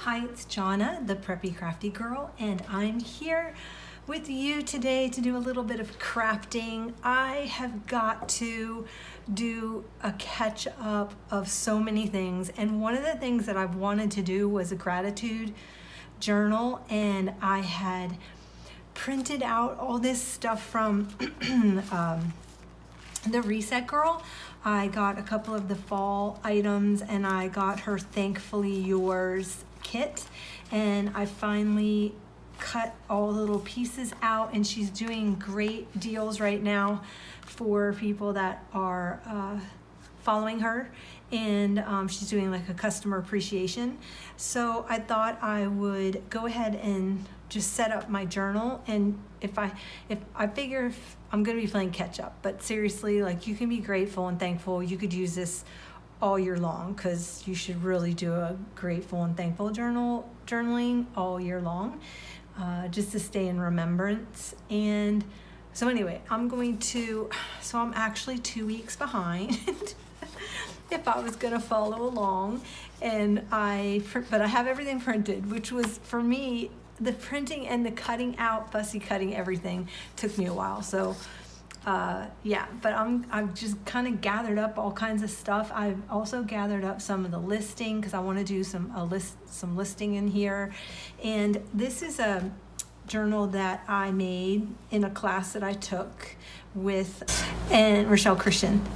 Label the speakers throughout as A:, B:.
A: Hi, it's Jonna, the Preppy Crafty Girl, and I'm here with you today to do a little bit of crafting. I have got to do a catch up of so many things, and one of the things that I've wanted to do was a gratitude journal, and I had printed out all this stuff from the Reset Girl. I got a couple of the fall items, and I got her Thankfully Yours kit, and I finally cut all the little pieces out, and she's doing great deals right now for people that are following her, and she's doing like a customer appreciation. So I thought I would go ahead and just set up my journal, and if I figure if I'm gonna be playing catch up, but seriously, like, you can be grateful and thankful. You could use this all year long, because you should really do a grateful and thankful journaling all year long, just to stay in remembrance. And so anyway, I'm actually 2 weeks behind if I was gonna follow along, but I have everything printed, which was, for me, the printing and the cutting out, fussy cutting everything took me a while. So yeah, but I've just kind of gathered up all kinds of stuff. I've also gathered up some of the listing, because I want to do some listing in here. And this is a journal that I made in a class that I took with Rochelle Christensen.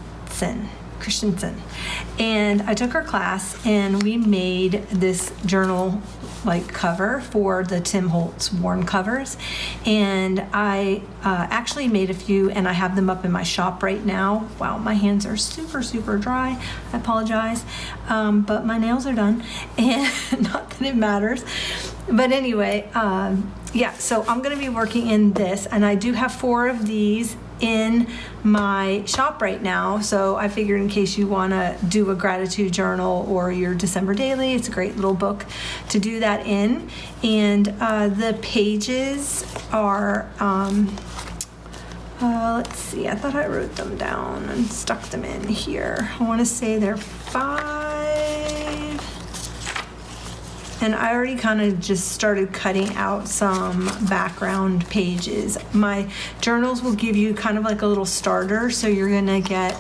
A: And I took her class, and we made this journal like cover for the Tim Holtz worn covers, and I actually made a few, and I have them up in my shop right now. Wow, my hands are super dry. I apologize, but my nails are done, and not that it matters. But anyway, yeah, so I'm gonna be working in this, and I do have 4 of these in my shop right now. So I figured, in case you want to do a gratitude journal or your December daily, it's a great little book to do that in. And the pages are let's see, I thought I wrote them down and stuck them in here. I want to say they're 5, and I already kind of just started cutting out some background pages. My journals will give you kind of like a little starter, so you're gonna get,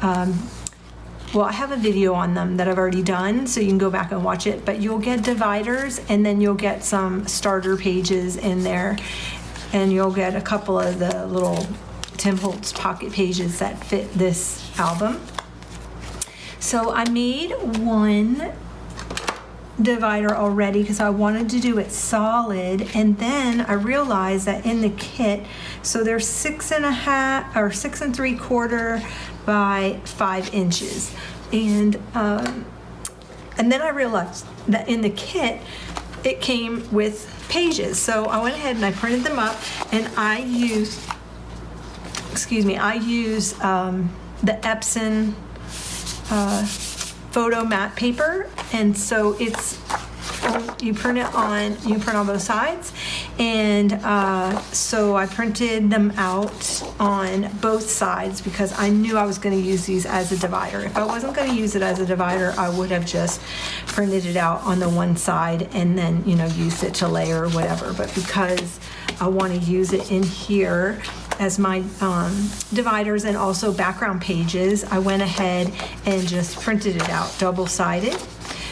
A: well, I have a video on them that I've already done, so you can go back and watch it, but you'll get dividers, and then you'll get some starter pages in there, and you'll get a couple of the little Tim Holtz pocket pages that fit this album. So I made one divider already because I wanted to do it solid, and then I realized that in the kit, so they're 6.5 or 6 3/4 by 5 inches, and then I realized that in the kit it came with pages. So I went ahead and I printed them up, and I used the Epson photo matte paper, and so you print on both sides, and so I printed them out on both sides because I knew I was going to use these as a divider. If I wasn't going to use it as a divider, I would have just printed it out on the one side and then, used it to layer or whatever. But because I want to use it in here as my dividers and also background pages, I went ahead and just printed it out double-sided.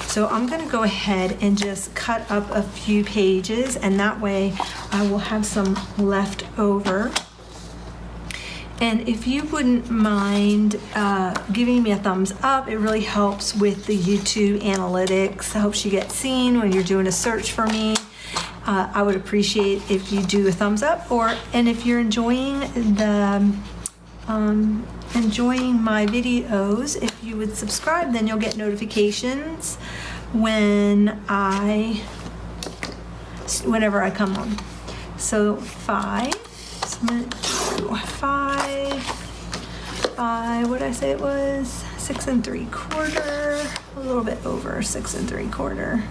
A: So I'm going to go ahead and just cut up a few pages, and that way I will have some left over. And if you wouldn't mind giving me a thumbs up, it really helps with the YouTube analytics. It helps you get seen when you're doing a search for me. I would appreciate if you do a thumbs up, and if you're enjoying my videos, if you would subscribe, then you'll get notifications whenever I come on. So 5, what did I say it was? 6 3/4, a little bit over 6 3/4.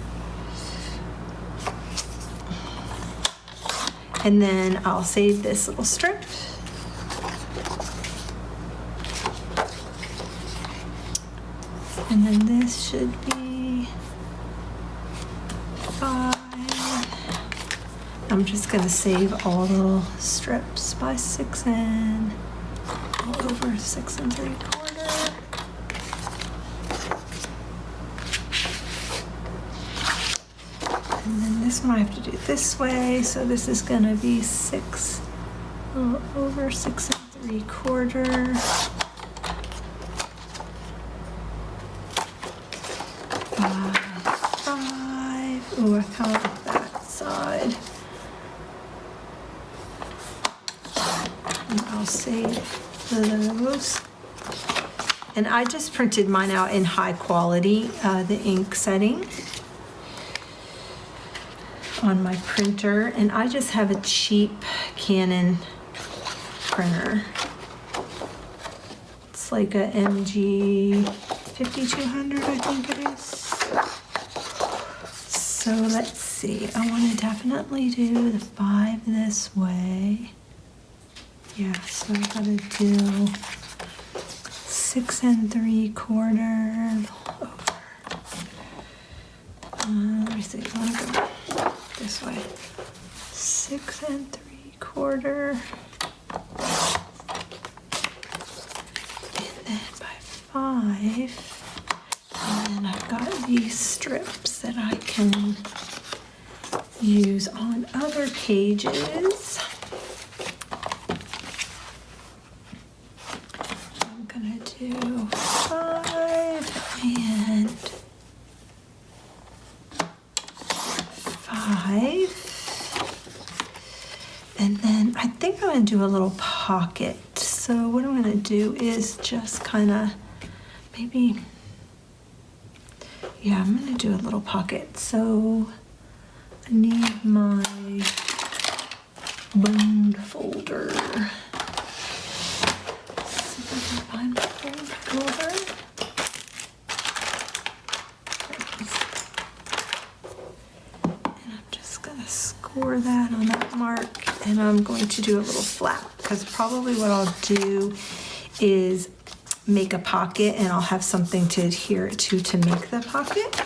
A: And then I'll save this little strip. And then this should be 5. I'm just going to save all little strips by 6 in, all over 6 3/4. And then this one I have to do this way, so this is going to be 6 over 6 3/4. 5. Ooh, I kind of like that side. And I'll save those. And I just printed mine out in high quality, the ink setting on my printer, and I just have a cheap Canon printer. It's like a MG 5200, I think it is. So let's see, I want to definitely do the 5 this way. Yeah, so I gotta do 6 3/4 over. Let me see, I want to go this way. 6 3/4. And then by 5. And then I've got these strips that I can use on other pages. I'm gonna do 5 and 5. And then I think I'm gonna do a little pocket. So what I'm gonna do is just kind of maybe, yeah, I'm gonna do a little pocket. So I need my bone folder. See if I can find my bone folder. And I'm just gonna score that on that mark, and I'm going to do a little flap, because probably what I'll do is make a pocket, and I'll have something to adhere it to make the pocket.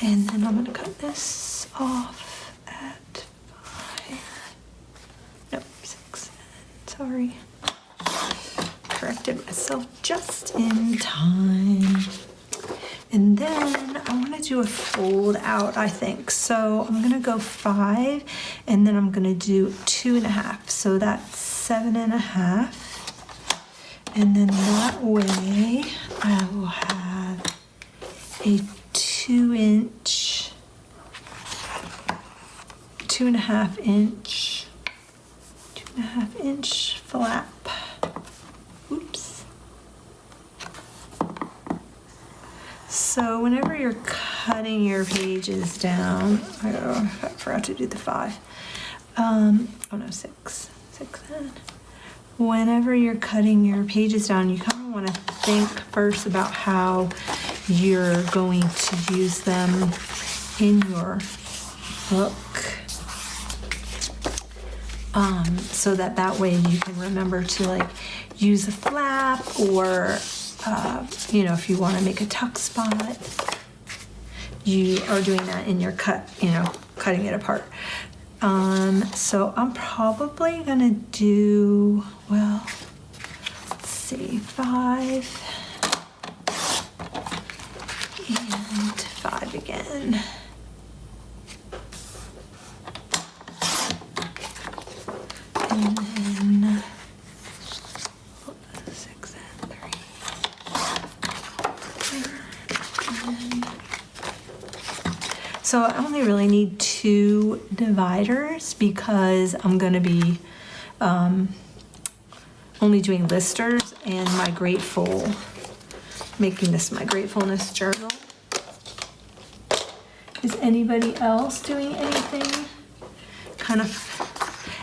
A: And then I'm going to cut this off at 5. Nope, 6. Sorry. Corrected myself just in time. And then I want to do a fold out, I think. So I'm going to go 5, and then I'm going to do 2.5. So that's 7.5. And then that way I will have a 2-inch, 2.5 inch flap. Oops. So whenever you're cutting your pages down, I forgot to do the 5. Oh no, 6 then. Whenever you're cutting your pages down, you kind of want to think first about how you're going to use them in your book, so that way you can remember to like use a flap, or you know, if you want to make a tuck spot, you are doing that in your cut, you know, cutting it apart. So I'm probably gonna do, well, let's see, 5 and 5 again. And then 6 and 3. So I only really need 2 dividers, because I'm going to be only doing listers and my grateful, making this my gratefulness journal. Is anybody else doing anything? Kind of,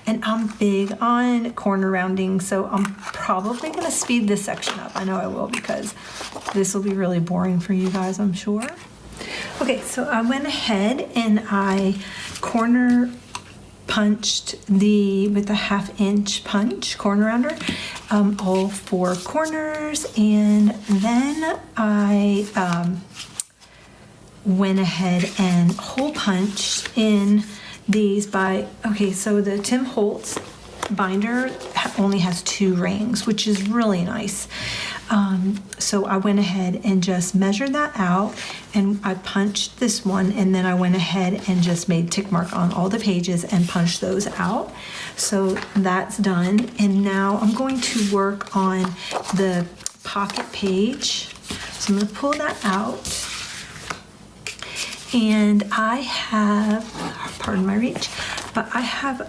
A: and I'm big on corner rounding, so I'm probably going to speed this section up. I know I will, because this will be really boring for you guys, I'm sure. Okay, so I went ahead and I corner punched with a 1/2 inch punch, corner rounder, all 4 corners, and then I went ahead and hole punched in these so the Tim Holtz binder only has 2 rings, which is really nice. So I went ahead and just measured that out, and I punched this one, and then I went ahead and just made tick mark on all the pages and punched those out. So that's done, and now I'm going to work on the pocket page. So I'm going to pull that out, and I have, pardon my reach, but I have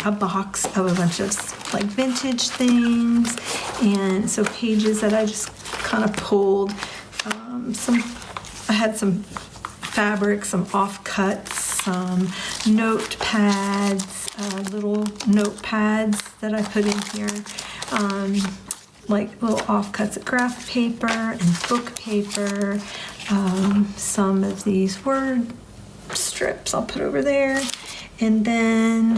A: a box of a bunch of like vintage things, and so pages that I just kind of pulled. I had some fabric, some offcuts, some notepads, little notepads that I put in here, like little offcuts of graph paper and book paper, some of these word strips I'll put over there. And then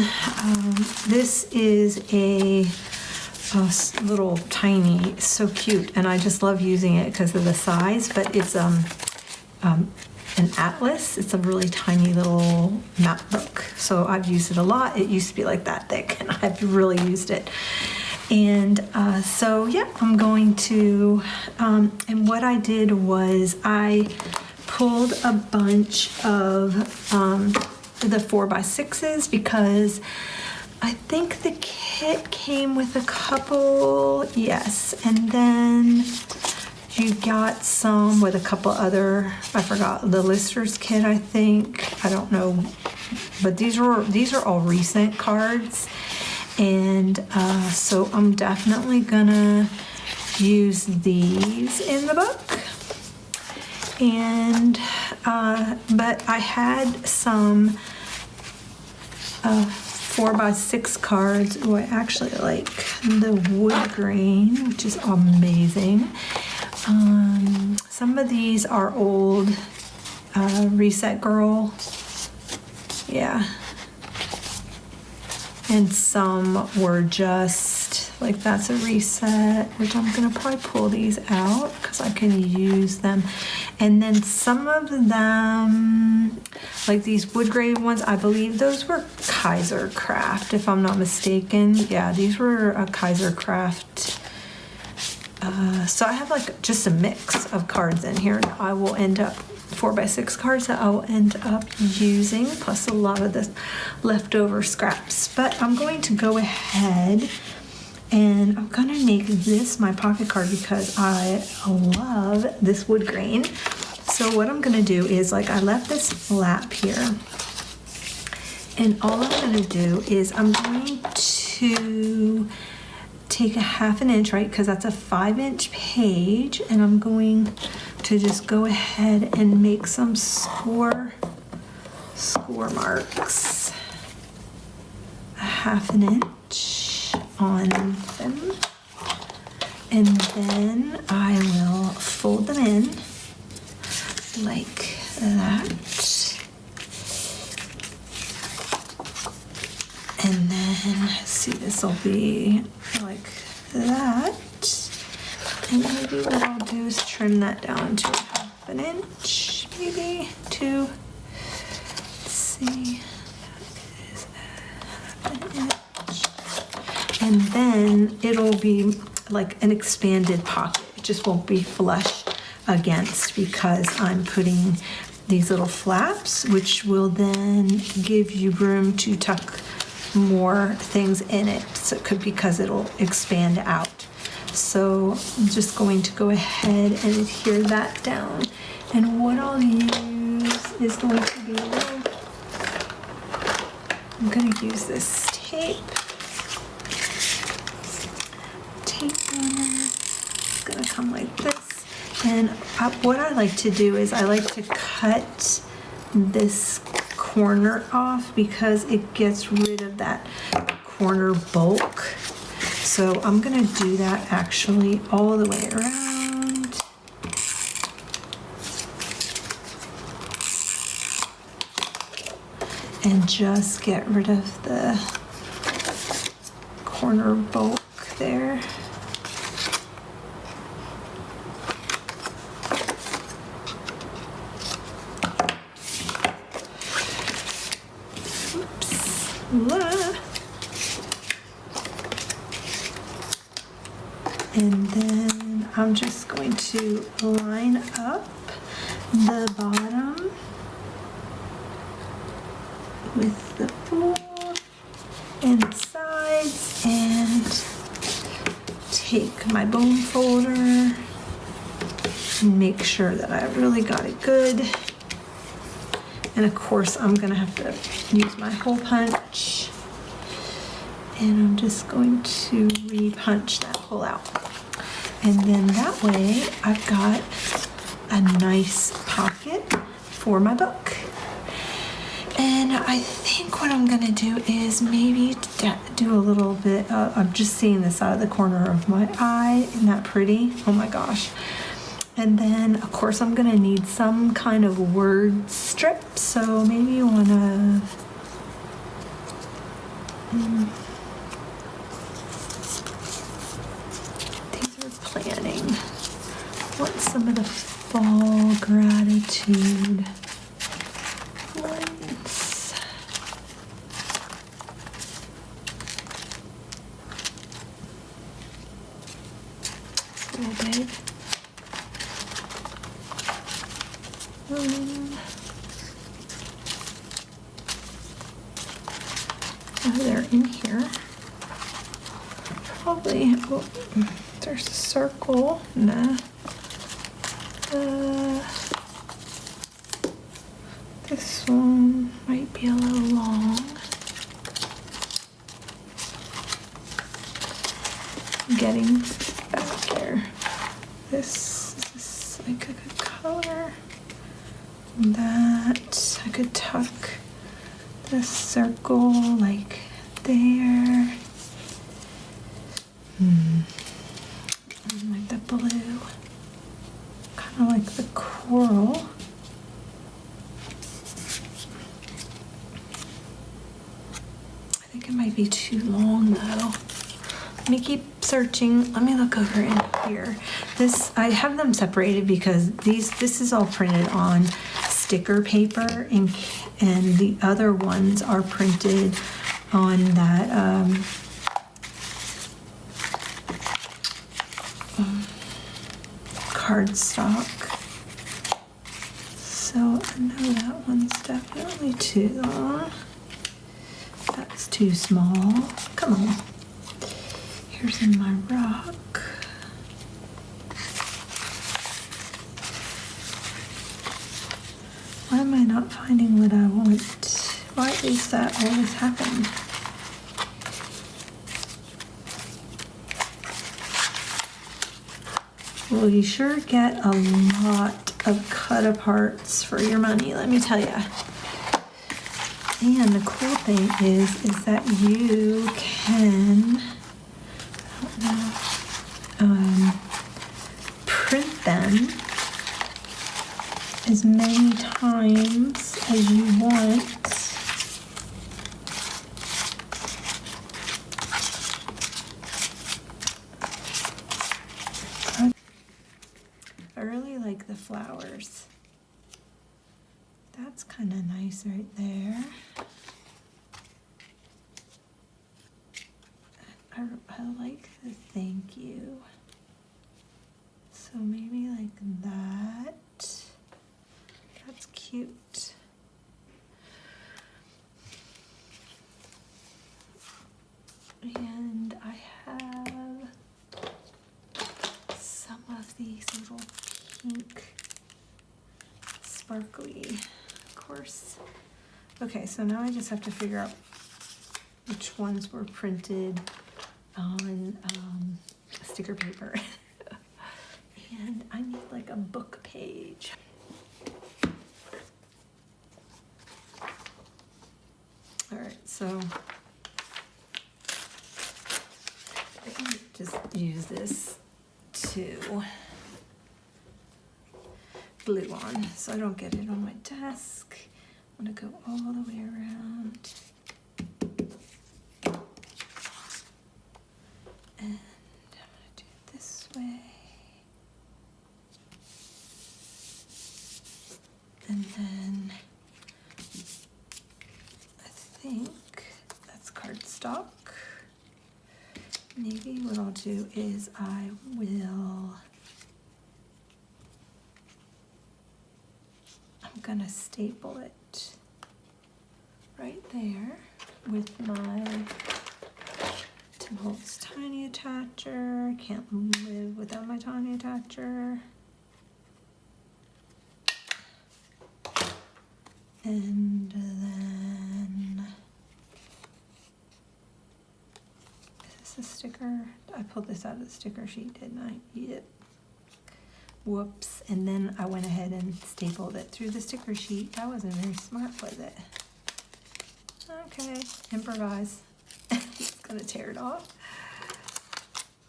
A: this is a little tiny, so cute, and I just love using it because of the size, but it's an atlas. It's a really tiny little map book, so I've used it a lot. It used to be like that thick, and I've really used it. And so yeah, I'm going to, and what I did was I pulled a bunch of the 4x6s because I think the kit came with a couple, yes, and then you got some with a couple other, I forgot, the Lister's kit, I think, I don't know, but these are all recent cards, and so I'm definitely gonna use these in the book. And but I had some 4x6 cards. Oh, I actually like the wood grain, which is amazing. Some of these are old Reset Girl, yeah, and some were just like, that's a reset, which I'm gonna probably pull these out because I can use them. And then some of them, like these wood grave ones, I believe those were Kaiser Craft, if I'm not mistaken. Yeah, these were a Kaiser Craft. So I have like just a mix of cards in here. I will end up 4x6 cards that I will end up using, plus a lot of the leftover scraps. But I'm going to go ahead and I'm gonna make this my pocket card because I love this wood grain. So what I'm gonna do is, like, I left this flap here, and all I'm gonna do is I'm going to take a 1/2 inch, right, because that's a 5-inch page, and I'm going to just go ahead and make some score marks, a 1/2 inch on them, and then I will fold them in like that, and then see, this will be like that, and maybe what I'll do is trim that down to a 1/2 inch, maybe to, let's see, and then it'll be like an expanded pocket. It just won't be flush against because I'm putting these little flaps, which will then give you room to tuck more things in it. So it could, because it'll expand out. So I'm just going to go ahead and adhere that down. And what I'll use is going to be I'm going to use this tape. It's gonna come like this, and what I like to do is I like to cut this corner off because it gets rid of that corner bulk. So I'm gonna do that actually all the way around. And just get rid of the corner bulk there. And then I'm just going to line up the bottom with the floor and the sides, and take my bone folder and make sure that I really got it good. And of course I'm gonna have to use my hole punch, and I'm just going to re-punch that hole out. And then that way I've got a nice pocket for my book. And I think what I'm gonna do is maybe do a little bit, I'm just seeing this out of the corner of my eye. Isn't that pretty? Oh my gosh. And then of course I'm gonna need some kind of word strip. So maybe you wanna, these are planning. What's some of the fall gratitude ones? It's a little big. Oh, they're in here. Probably, oh, there's a circle. Nah. This one might be a little long. Getting back there. This is like a good color. That I could tuck the circle like there. And like the blue, kind of like the coral. I think it might be too long though. Let me keep searching. Let me look over in here. This, I have them separated because this is all printed on sticker paper, and the other ones are printed on that cardstock. So I know that one's definitely too long. That's too small. Come on. Here's in my rock. Why am I not finding what I want? Why is that always happening? Well, you sure get a lot of cut aparts for your money, let me tell you. And the cool thing is that you can, I don't know, print them as many times as you want. I really like the flowers. That's kind of nice right there. I like the thank you. So maybe like that. That's cute. And I have some of these little pink sparkly, of course. Okay, so now I just have to figure out which ones were printed on sticker paper. And I need like a book page. All right, so I can just use this to glue on so I don't get it on my desk. I'm gonna go all the way around. And I'm gonna do it this way. And then I think that's cardstock. Maybe what I'll do is I'm gonna staple it right there with my Tim Holtz tiny attacher. Can't live without my tiny attacher. And then, is this a sticker? I pulled this out of the sticker sheet, didn't I? Yep. Whoops. And then I went ahead and stapled it through the sticker sheet. I wasn't very smart with it. Okay, improvise. It's gonna tear it off.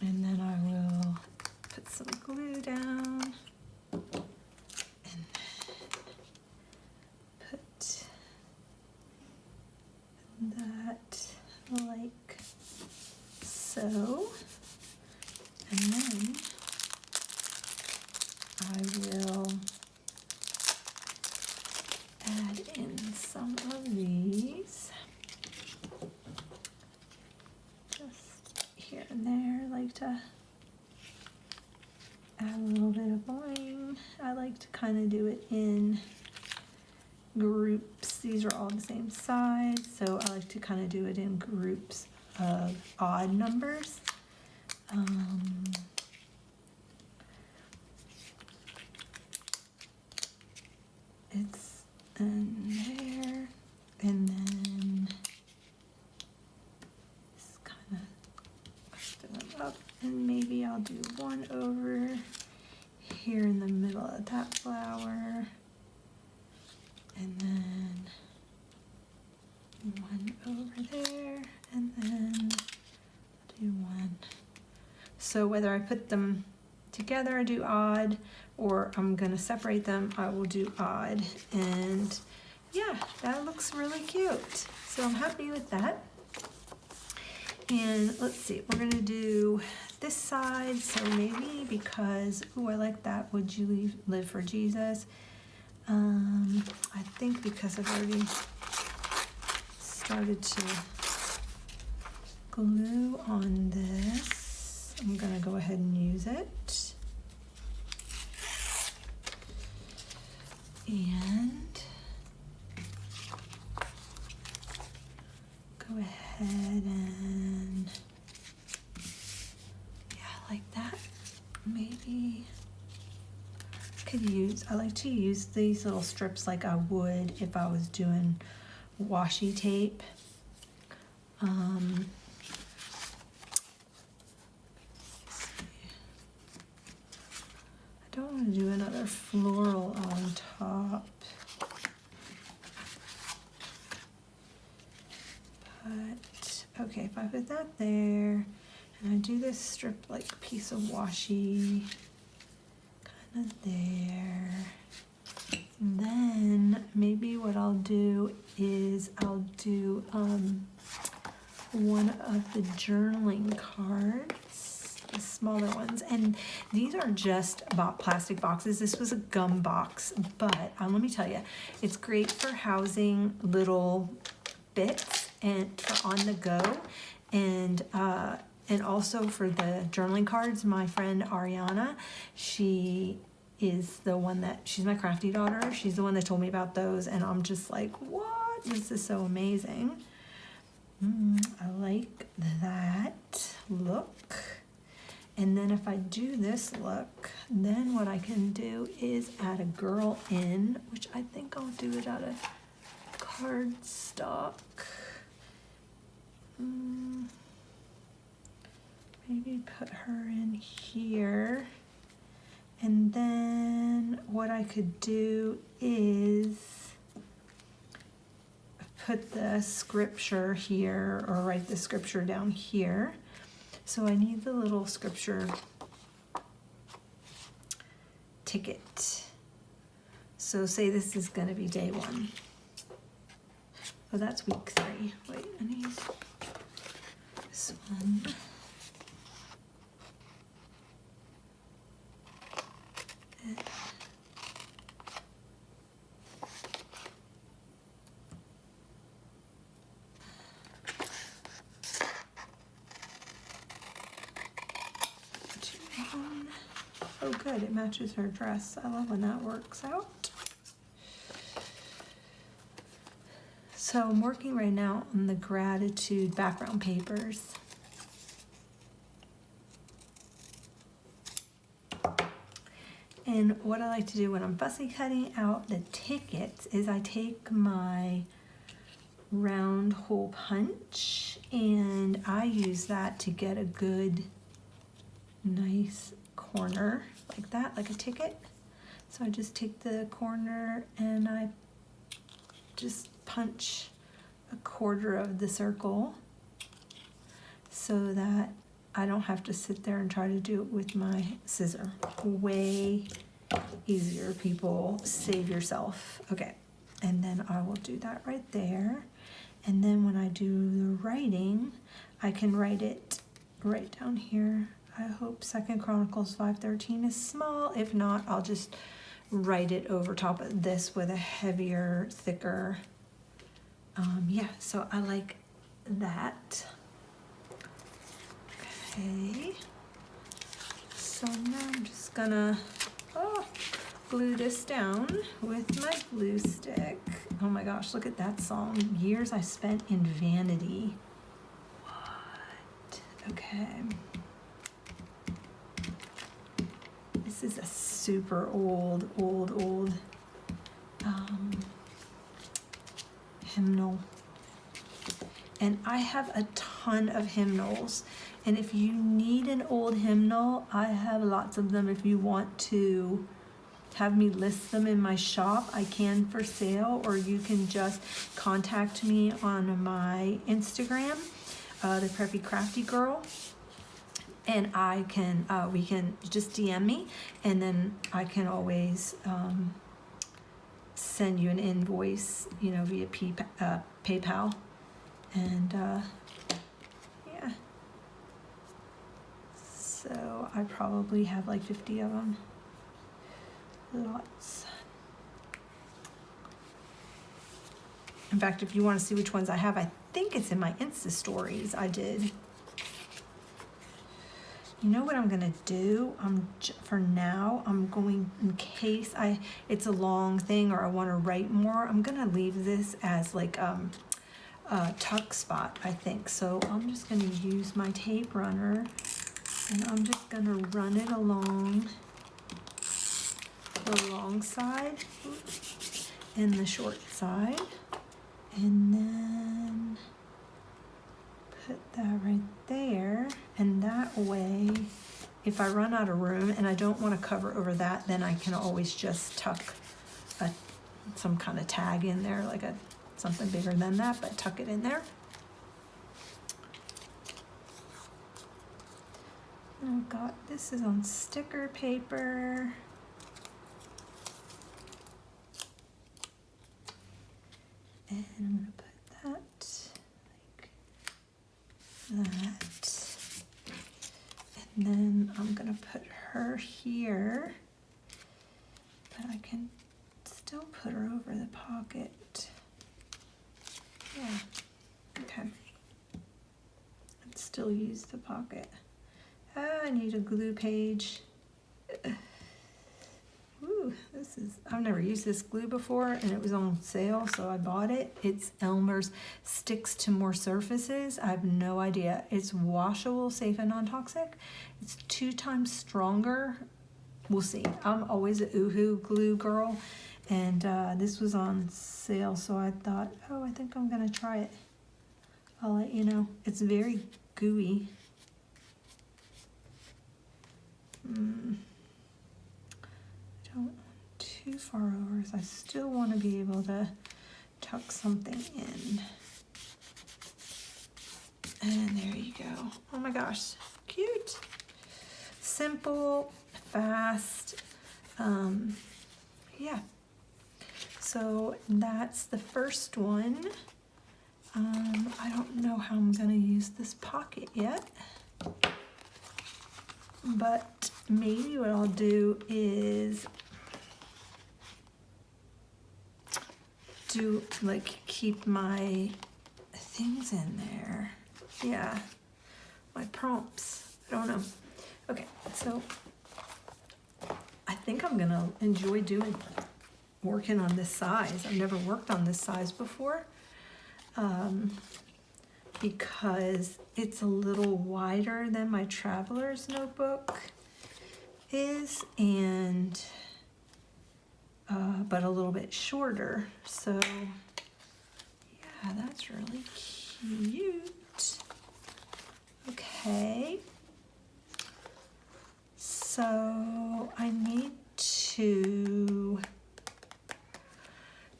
A: And then I will put some glue down. And then put that like so. And then I will add in some of these, just here and there. I like to add a little bit of bling. I like to kind of do it in groups. These are all the same size, so I like to kind of do it in groups of odd numbers. It's in there, and then just kind of lift them up, and maybe I'll do one over here in the middle of that flower, and then one over there, and then do one. So whether I put them together, I do odd, or I'm gonna separate them, I will do odd. And yeah, that looks really cute. So I'm happy with that. And let's see, we're gonna do this side. So maybe because, I like that, would you live for Jesus? I think because I've already started to glue on this, I'm gonna go ahead and use it. And go ahead and, yeah, like that. Maybe I like to use these little strips like I would if I was doing washi tape. I don't want to do another floral on top, but okay, if I put that there and I do this strip like piece of washi kind of there, and then maybe what I'll do is I'll do one of the journaling cards, the smaller ones, and these are just plastic boxes. This was a gum box, but let me tell you, it's great for housing little bits and for on the go, and also for the journaling cards. My friend Ariana, she is the one she's my crafty daughter. She's the one that told me about those, and I'm just like, what? This is so amazing. I like that look. And then if I do this look, then what I can do is add a girl in, which I think I'll do it out of cardstock. Maybe put her in here. And then what I could do is put the scripture here, or write the scripture down here. So I need the little scripture ticket. So say this is going to be day 1. Oh, that's week 3. Wait, I need this one. good. It matches her dress. I love when that works out. So I'm working right now on the gratitude background papers. And what I like to do when I'm fussy cutting out the tickets is I take my round hole punch and I use that to get a good, nice corner like that, like a ticket. So I just take the corner and I just punch a quarter of the circle so that I don't have to sit there and try to do it with my scissor. Way easier, people. Save yourself. Okay, and then I will do that right there. And then when I do the writing, I can write it right down here. I hope 2 Chronicles 5:13 is small. If not, I'll just write it over top of this with a heavier, thicker. Yeah, so I like that. Okay, so now I'm just gonna glue this down with my glue stick. Oh my gosh, look at that song. Years I spent in vanity. What? Okay. This is a super old hymnal. And I have a ton of hymnals. And if you need an old hymnal, I have lots of them. If you want to have me list them in my shop, I can for sale, or you can just contact me on my Instagram, the Preppy Crafty Girl, and I can we can just DM me, and then I can always send you an invoice, you know, via PayPal, and yeah. So I probably have like 50 of them. Lots. In fact, if you want to see which ones I have, I think it's in my Insta stories I did. You know what I'm gonna do? For now, I'm going, in case it's a long thing or I want to write more, I'm gonna leave this as like a tuck spot, I think. So I'm just gonna use my tape runner and I'm just gonna run it along the long side and the short side, and then put that right there. And that way, if I run out of room and I don't want to cover over that, then I can always just tuck some kind of tag in there, like something bigger than that, but tuck it in there. Oh God, this is on sticker paper. And I'm going to put that like that. And then I'm going to put her here. But I can still put her over the pocket. Yeah. Okay. I'd still use the pocket. I need a glue page. Ooh, I've never used this glue before, and it was on sale, so I bought it. It's Elmer's Sticks to More Surfaces. I have no idea. It's washable, safe, and non-toxic. It's 2 times stronger. We'll see. I'm always a Oohoo glue girl, and this was on sale, so I thought, oh, I think I'm gonna try it. I'll let you know. It's very gooey. Don't too far over, so I still want to be able to tuck something in. And there you go. Oh my gosh, cute. Simple, fast. Yeah. So that's the first one. I don't know how I'm gonna use this pocket yet, but maybe what I'll do is keep my things in there. Yeah, my prompts. I don't know. Okay, so think I'm gonna enjoy working on this size. I've never worked on this size before, because it's a little wider than my traveler's notebook is, and but a little bit shorter. So yeah, that's really cute. Okay, so I need to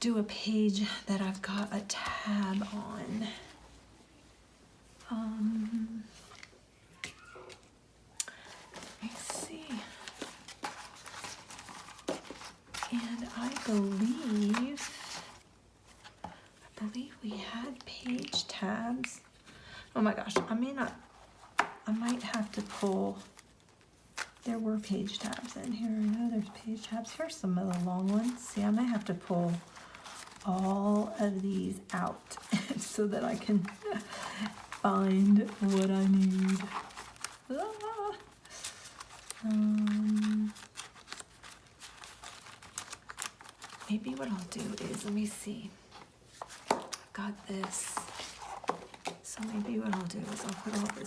A: do a page that I've got a tab on. Let me see. And I believe we had page tabs. Oh my gosh, I might have to pull. There were page tabs in here. I know there's page tabs. Here's some of the long ones. See, I might have to pull all of these out so that I can find what I need. Maybe what I'll do is, let me see. I've got this. So maybe what I'll do is I'll put all the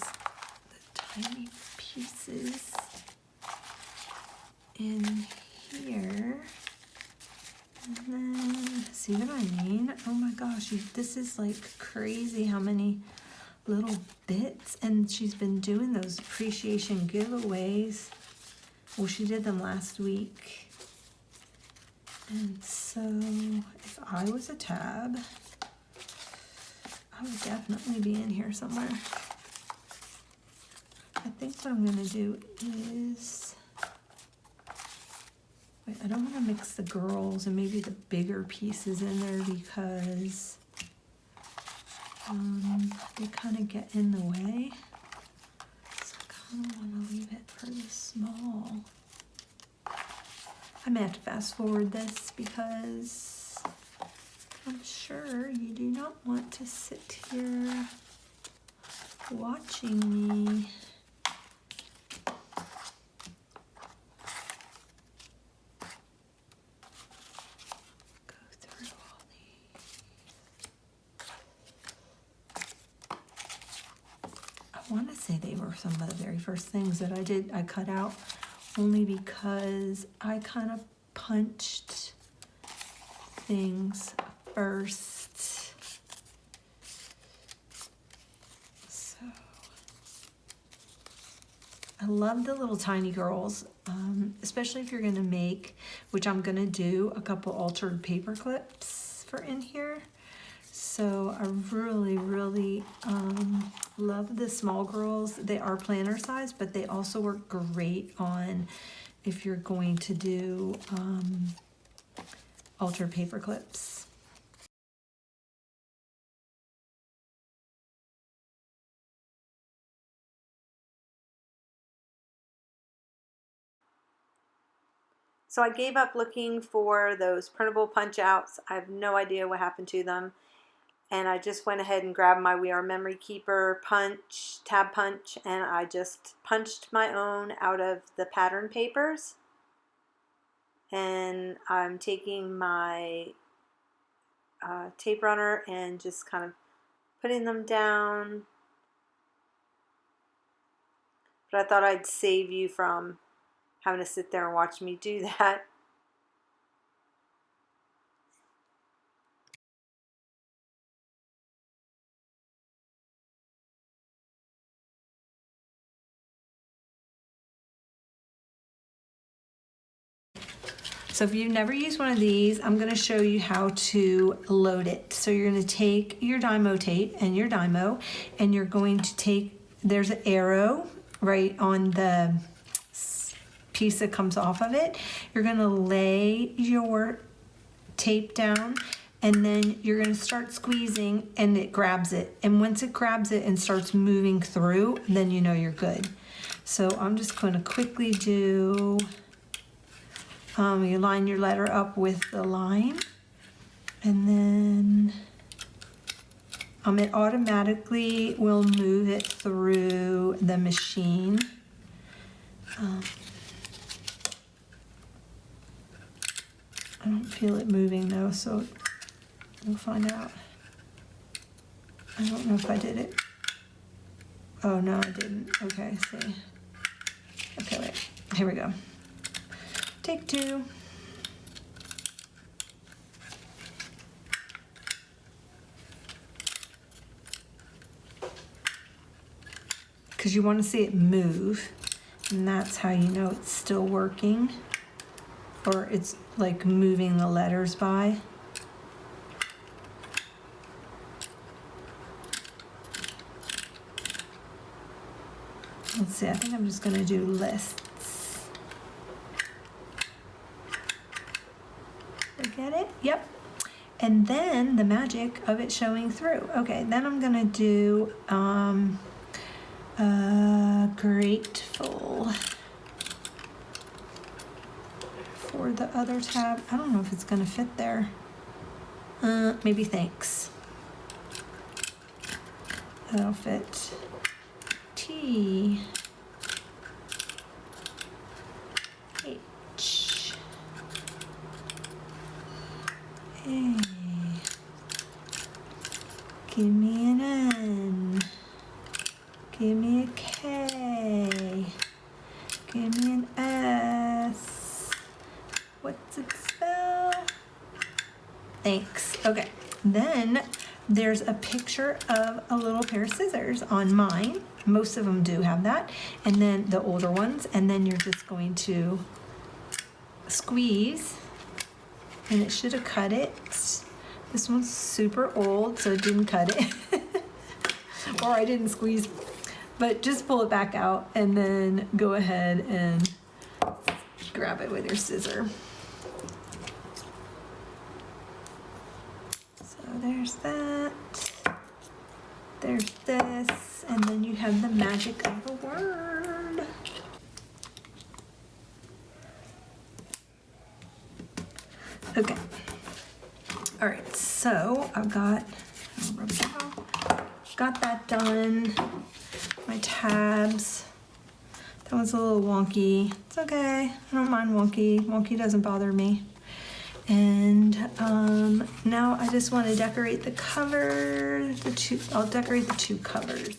A: tiny pieces in here. And then, see what I mean? Oh my gosh, this is like crazy how many little bits. And she's been doing those appreciation giveaways. Well, she did them last week. And so if I was a tab, I would definitely be in here somewhere. I think what I'm gonna do is, wait, I don't want to mix the girls and maybe the bigger pieces in there because they kind of get in the way. So I kind of want to leave it for the small. I may have to fast forward this because I'm sure you do not want to sit here watching me. I want to say they were some of the very first things that I did. I cut out only because I kind of punched things first. So I love the little tiny girls, especially if you're going to make, which I'm going to do, a couple altered paper clips for in here. So I really, really love the small girls. They are planner size, but they also work great on if you're going to do altered paper clips. So I gave up looking for those printable punch outs. I have no idea what happened to them. And I just went ahead and grabbed my We Are Memory Keeper tab punch, and I just punched my own out of the pattern papers. And I'm taking my tape runner and just kind of putting them down. But I thought I'd save you from having to sit there and watch me do that. So if you've never used one of these, I'm going to show you how to load it. So you're going to take your Dymo tape and your Dymo, and you're going to take, there's an arrow right on the piece that comes off of it. You're going to lay your tape down, and then you're going to start squeezing, and it grabs it. And once it grabs it and starts moving through, then you know you're good. So I'm just going to quickly do... you line your letter up with the line, and then it automatically will move it through the machine. I don't feel it moving though, so we'll find out. I don't know if I did it. Oh no, I didn't. Okay, see. Okay, wait. Here we go. Take 2. Because you want to see it move, and that's how you know it's still working, or it's like moving the letters by. Let's see, I think I'm just going to do lists. Get it? Yep. And then the magic of it showing through. Okay, then I'm going to do grateful for the other tab. I don't know if it's going to fit there. Maybe thanks. That'll fit. T H A. Give me an N. Give me a K. Give me an S. What's it spell? Thanks. Okay. Then there's a picture of a little pair of scissors on mine. Most of them do have that. And then the older ones. And then you're just going to squeeze. And it should have cut it. This one's super old, so it didn't cut it. Or I didn't squeeze. But just pull it back out and then go ahead and grab it with your scissor. So there's that. There's this. And then you have the magic of the word. Okay. All right, so I've got that done. My tabs. That one's a little wonky. It's okay. I don't mind wonky. Wonky doesn't bother me. And now I just want to decorate the cover. I'll decorate the 2 covers.